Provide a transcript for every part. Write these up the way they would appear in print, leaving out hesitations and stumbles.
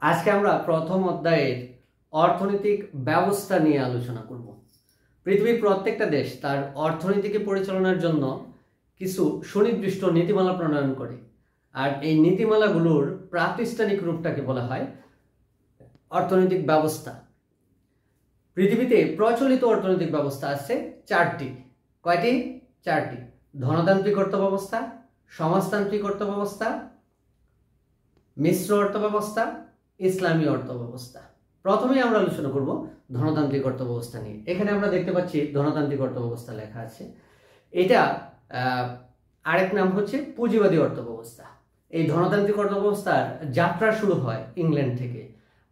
আজকে আমরা প্রথম অধ্যায়ের অর্থনৈতিক ব্যবস্থা নিয়ে আলোচনা করব। পৃথিবীর প্রত্যেকটা দেশ তার অর্থনীতিকে পরিচালনার জন্য কিছু সুনির্দিষ্ট নীতিমালা প্রণয়ন করে, আর এই নীতিমালাগুলোর প্রাতিষ্ঠানিক রূপটাকে বলা হয় অর্থনৈতিক ব্যবস্থা। পৃথিবীতে প্রচলিত অর্থনৈতিক ব্যবস্থা আছে চারটি। কয়টি? চারটি। ধনতান্ত্রিক অর্থব্যবস্থা, সমাজতান্ত্রিক অর্থব্যবস্থা, মিশ্র অর্থব্যবস্থা, ইসলামী অর্থব্যবস্থা। প্রথমেই আমরা আলোচনা করব ধনতান্ত্রিক অর্থব্যবস্থা নিয়ে। এখানে আমরা দেখতে পাচ্ছি ধনতান্ত্রিক অর্থব্যবস্থা লেখা আছে। এটা আরেক নাম হচ্ছে পুঁজিবাদী অর্থব্যবস্থা। এই ধনতান্ত্রিক অর্থব্যবস্থার যাত্রা শুরু হয় ইংল্যান্ড থেকে,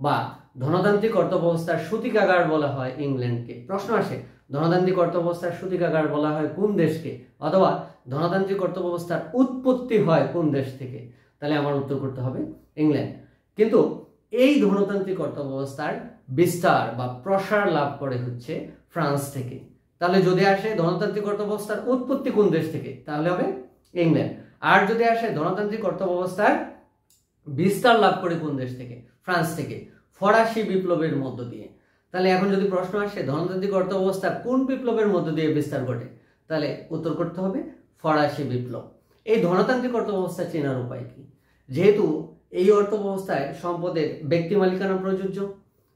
বা ধনতান্ত্রিক অর্থব্যবস্থার সূতিকাগার বলা হয় ইংল্যান্ডকে। প্রশ্ন আসে, ধনতান্ত্রিক অর্থব্যবস্থার সূতিকাগার বলা হয় কোন দেশকে, অথবা ধনতান্ত্রিক অর্থব্যবস্থার উৎপত্তি হয় কোন দেশ থেকে? তাহলে আমার উত্তর করতে হবে ইংল্যান্ড। কিন্তু এই ধনতান্ত্রিক অর্থব্যবস্থার বিস্তার বা প্রসার লাভ করে হচ্ছে ফ্রান্স থেকে। তাহলে যদি আসে ধনতান্ত্রিক অর্থব্যবস্থার উৎপত্তি কোন দেশ থেকে, তাহলে হবে ইংল্যান্ড। আর যদি আসে ধনতান্ত্রিক অর্থব্যবস্থার বিস্তার লাভ করে কোন দেশ থেকে, ফ্রান্স থেকে, ফরাসি বিপ্লবের মধ্য দিয়ে। তাহলে এখন যদি প্রশ্ন আসে ধনতান্ত্রিক অর্থব্যবস্থা কোন বিপ্লবের মধ্য দিয়ে বিস্তার ঘটে, তাহলে উত্তর করতে হবে ফরাসি বিপ্লব। এই ধনতান্ত্রিক অর্থব্যবস্থা চেনার উপায় কি? যেহেতু এই অর্থব্যবস্থায় সম্পদের ব্যক্তি মালিকানা প্রযোজ্য,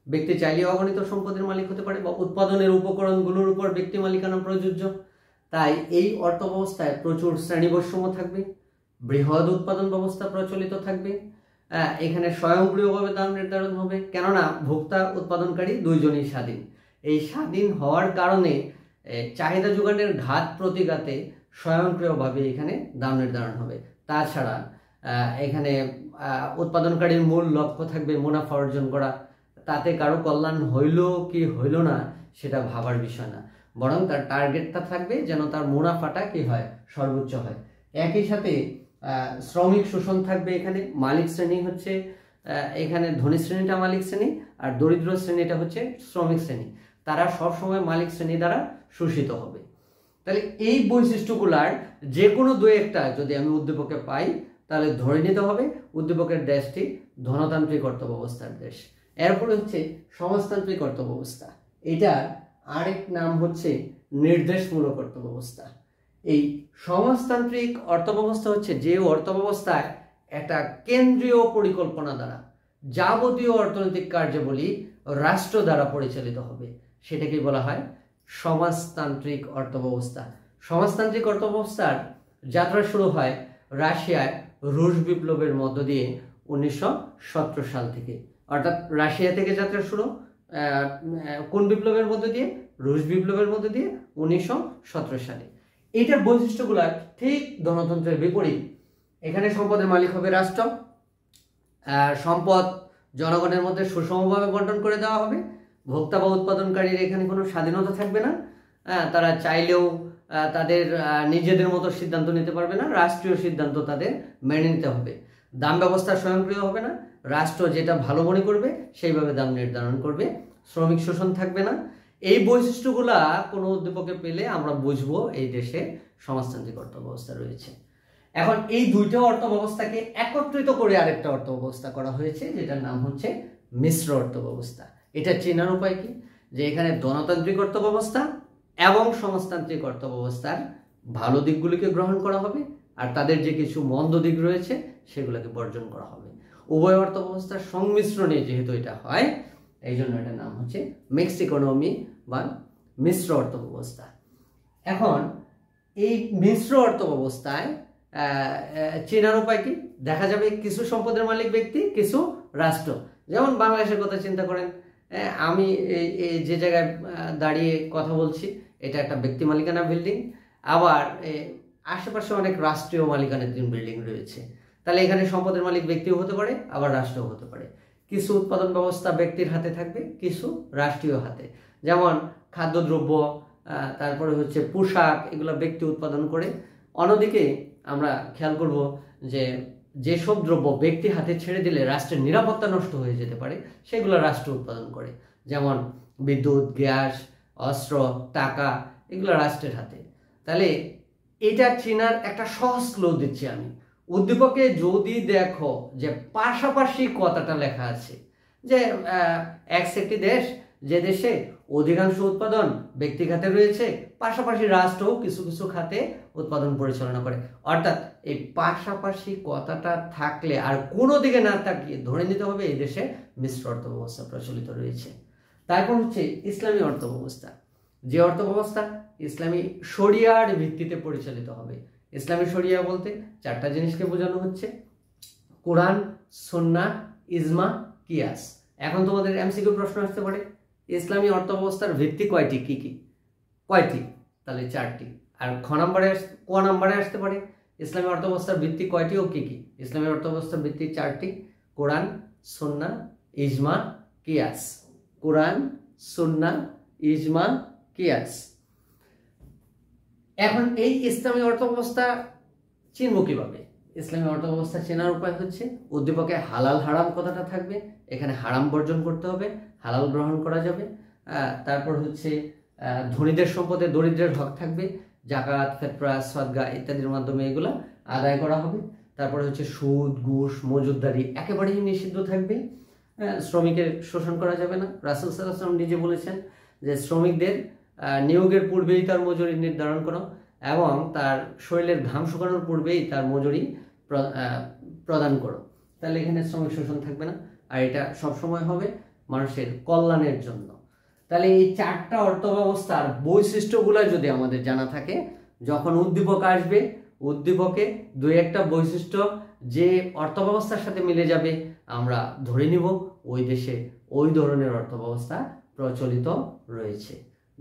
ব্যক্তি চাইলে অগণিত সম্পদের মালিক হতে পারে, বা উৎপাদনের উপকরণগুলোর উপর ব্যক্তি মালিকানা প্রযোজ্য, তাই এই অর্থব্যবস্থায় প্রচুর শ্রেণী বৈষম্য থাকবে, বৃহৎ উৎপাদন ব্যবস্থা প্রচলিত থাকবে। এখানে স্বয়ংক্রিয়ভাবে দাম নির্ধারণ হবে, কেননা ভোক্তা উৎপাদনকারী দুইজনই স্বাধীন। এই স্বাধীন হওয়ার কারণে চাহিদা যোগানের ঘাত প্রতিঘাতে স্বয়ংক্রিয়ভাবে এখানে দাম নির্ধারণ হবে। তাছাড়া এখানে উৎপাদনকারীর মূল লক্ষ্য থাকবে মুনাফা অর্জন করা। তাতে কারো কল্যাণ হইল কি হইল না সেটা ভাবার বিষয় না, বরং তার টার্গেটটা থাকবে যেন তার মুনাফাটা কি হয়, সর্বোচ্চ হয়। একই সাথে শ্রমিক শোষণ থাকবে। এখানে মালিক শ্রেণী হচ্ছে, এখানে ধনী শ্রেণীটা মালিক শ্রেণী, আর দরিদ্র শ্রেণীটা হচ্ছে শ্রমিক শ্রেণী। তারা সবসময় মালিক শ্রেণী দ্বারা শোষিত হবে। তাহলে এই বৈশিষ্ট্যগুলার যে কোনো দু একটা যদি আমি উদ্দীপকে পাই, তাহলে ধরে নিতে হবে উদ্দীপকের দেশটি ধনতান্ত্রিক অর্থব্যবস্থার দেশ। এরপরে হচ্ছে সমাজতান্ত্রিক অর্থব্যবস্থা। এটার আরেক নাম হচ্ছে নির্দেশমূলক অর্থব্যবস্থা। এই সমাজতান্ত্রিক অর্থব্যবস্থা হচ্ছে যে অর্থব্যবস্থায় একটা কেন্দ্রীয় পরিকল্পনা দ্বারা যাবতীয় অর্থনৈতিক কার্যাবলী রাষ্ট্র দ্বারা পরিচালিত হবে, সেটাকে বলা হয় সমাজতান্ত্রিক অর্থব্যবস্থা। সমাজতান্ত্রিক অর্থব্যবস্থার যাত্রা শুরু হয় রাশিয়ায় রুশ বিপ্লবের মধ্য দিয়ে 1917 সাল থেকে। অর্থাৎ রাশিয়া থেকে যাত্রা শুরু কোন বিপ্লবের মধ্য দিয়ে? রুশ বিপ্লবের মধ্য দিয়ে 1917 সালে। এইটার বৈশিষ্ট্যগুলো ঠিক ধনতন্ত্রের বিপরীত। এখানে সম্পদের মালিক হবে রাষ্ট্র, সম্পদ জনগণের মধ্যে সুষমভাবে বন্টন করে দেওয়া হবে, ভোক্তা বা উৎপাদনকারীর এখানে কোনো স্বাধীনতা থাকবে না, তারা চাইলেও তাদের নিজেদের মতো সিদ্ধান্ত নিতে পারবে না, রাষ্ট্রীয় সিদ্ধান্ত তাদের মেনে নিতে হবে। দাম ব্যবস্থা স্বয়ংক্রিয় হবে না, রাষ্ট্র যেটা ভালো মনে করবে সেইভাবে দাম নির্ধারণ করবে, শ্রমিক শোষণ থাকবে না। এই বৈশিষ্ট্যগুলা কোনো উদ্দীপকে পেলে আমরা বুঝবো এই দেশে সমাজতান্ত্রিক অর্থব্যবস্থা রয়েছে। এখন এই দুইটা অর্থব্যবস্থাকে একত্রিত করে আরেকটা অর্থব্যবস্থা করা হয়েছে, যেটার নাম হচ্ছে মিশ্র অর্থব্যবস্থা। এটা চেনার উপায় কি? যে এখানে ধনতান্ত্রিক অর্থব্যবস্থা এবং সমাজতান্ত্রিক অর্থব্যবস্থার ভালো দিকগুলিকে গ্রহণ করা হবে, আর তাদের যে কিছু মন্দ দিক রয়েছে সেগুলোকে বর্জন করা হবে। উভয় অর্থব্যবস্থার সংমিশ্রণে যেহেতু এটা হয়, এই জন্য এটার নাম হচ্ছে মিক্সড ইকোনমি বা মিশ্র অর্থব্যবস্থা। এখন এই মিশ্র অর্থব্যবস্থায় চেনার উপায় কি? দেখা যাবে কিছু সম্পদের মালিক ব্যক্তি, কিছু রাষ্ট্র। যেমন বাংলাদেশের কথা চিন্তা করেন, আমি যে জায়গায় দাঁড়িয়ে কথা বলছি এটা একটা ব্যক্তি মালিকানা বিল্ডিং, আবার আশেপাশে অনেক রাষ্ট্রীয় মালিকানাধীন বিল্ডিং রয়েছে। তাহলে এখানে সম্পদের মালিক ব্যক্তিও হতে পারে, আবার রাষ্ট্রও হতে পারে। কিছু উৎপাদন ব্যবস্থা ব্যক্তির হাতে থাকবে, কিছু রাষ্ট্রীয় হাতে। যেমন খাদ্যদ্রব্য, তারপরে হচ্ছে পোশাক, এগুলো ব্যক্তি উৎপাদন করে। অন্যদিকে আমরা খেয়াল করব যে যেসব দ্রব্য ব্যক্তি হাতে ছেড়ে দিলে রাষ্ট্রের নিরাপত্তা নষ্ট হয়ে যেতে পারে, সেগুলো রাষ্ট্র উৎপাদন করে। যেমন বিদ্যুৎ, গ্যাস, অস্ত্র, টাকা, এগুলো রাষ্ট্রের হাতে। তাহলে এটা চেনার একটা সহজ ক্লু দিচ্ছি আমি। উদ্দীপকে যদি দেখো যে পাশাপাশি কথাটা লেখা আছে, যে এক্স একটি দেশ, যে দেশে অধিকাংশ উৎপাদন ব্যক্তি খাতে রয়েছে, পাশাপাশি রাষ্ট্রও কিছু কিছু খাতে উৎপাদন পরিচালনা করে। অর্থাৎ এই পাশাপাশি কথাটা থাকলে আর কোনো দিকে না তাকিয়ে ধরে নিতে হবে এই দেশে মিশ্র অর্থ ব্যবস্থা প্রচলিত রয়েছে। তারপর হচ্ছে ইসলামী অর্থ ব্যবস্থা, যে অর্থ ব্যবস্থা ইসলামী শরিয়ার ভিত্তিতে পরিচালিত হবে। ইসলামী শরিয়া বলতে চারটা জিনিসকে বোঝানো হচ্ছে: কোরআন, সুন্নাহ, ইজমা, কিয়াস। এখন তোমাদের এমসিকিউ প্রশ্ন আসতে পারে, ইসলামী অর্থ ব্যবস্থার ভিত্তি কয়টি, কি কি, কয়টি? তাহলে চারটি। আর ক নাম্বারে আসতে পারে, ইসলামী অর্থ ব্যবস্থার ভিত্তি কয়টি ও কি কি? ইসলামী অর্থ ব্যবস্থার ভিত্তি চারটি: কোরআন, সুন্নাহ, ইজমা, কিয়াস। কোরআন, সুন্নাহ, ইজমা, কিয়াস। এখন এই ইসলামী অর্থ ব্যবস্থা চিনব কিভাবে? ইসলামী অর্থ ব্যবস্থা চেনার উপায় হচ্ছে, উদ্দীপকে হালাল হারাম কথাটা থাকবে, এখানে হারাম বর্জন করতে হবে, হালাল গ্রহণ করা যাবে। তারপর হচ্ছে ধনীদের সম্পদে দরিদ্রের হক থাকবে, জাকাত, ফিতরা, সদকা ইত্যাদির মাধ্যমে এগুলা আদায় করা হবে। তারপর হচ্ছে সুদ, ঘুষ, মজুদদারি একেবারেই নিষিদ্ধ থাকবে। শ্রমিকের শোষণ করা যাবে না। রাসূল সাল্লাল্লাহু আলাইহি ওয়াসাল্লাম নিজে বলেছেন যে শ্রমিকদের নিয়োগের পূর্বেই তার মজুরি নির্ধারণ করো এবং তার শরীরের ঘাম শুকানোর পূর্বেই তার মজুরি প্রদান করো। তাহলে এখানে শ্রমিক শোষণ থাকবে না, আর এটা সবসময় হবে মানুষের কল্যাণের জন্য। তাহলে এই চারটা অর্থ ব্যবস্থার বৈশিষ্ট্যগুলো যদি আমাদের জানা থাকে, যখন উদ্দীপক আসবে উদ্দীপকে দুই একটা বৈশিষ্ট্য যে অর্থ ব্যবস্থার সাথে মিলে যাবে, আমরা ধরে নিব ওই দেশে ওই ধরনের অর্থ ব্যবস্থা প্রচলিত রয়েছে।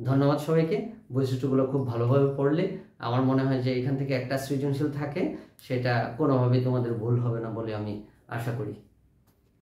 ধন্যবাদ সবাইকে। বৈশিষ্ট্যগুলো খুব ভালোভাবে পড়লে আমার মনে হয় যে এখান থেকে একটা সৃজনশীল থাকে, সেটা কোনোভাবেই তোমাদের ভুল হবে না বলে আমি আশা করি।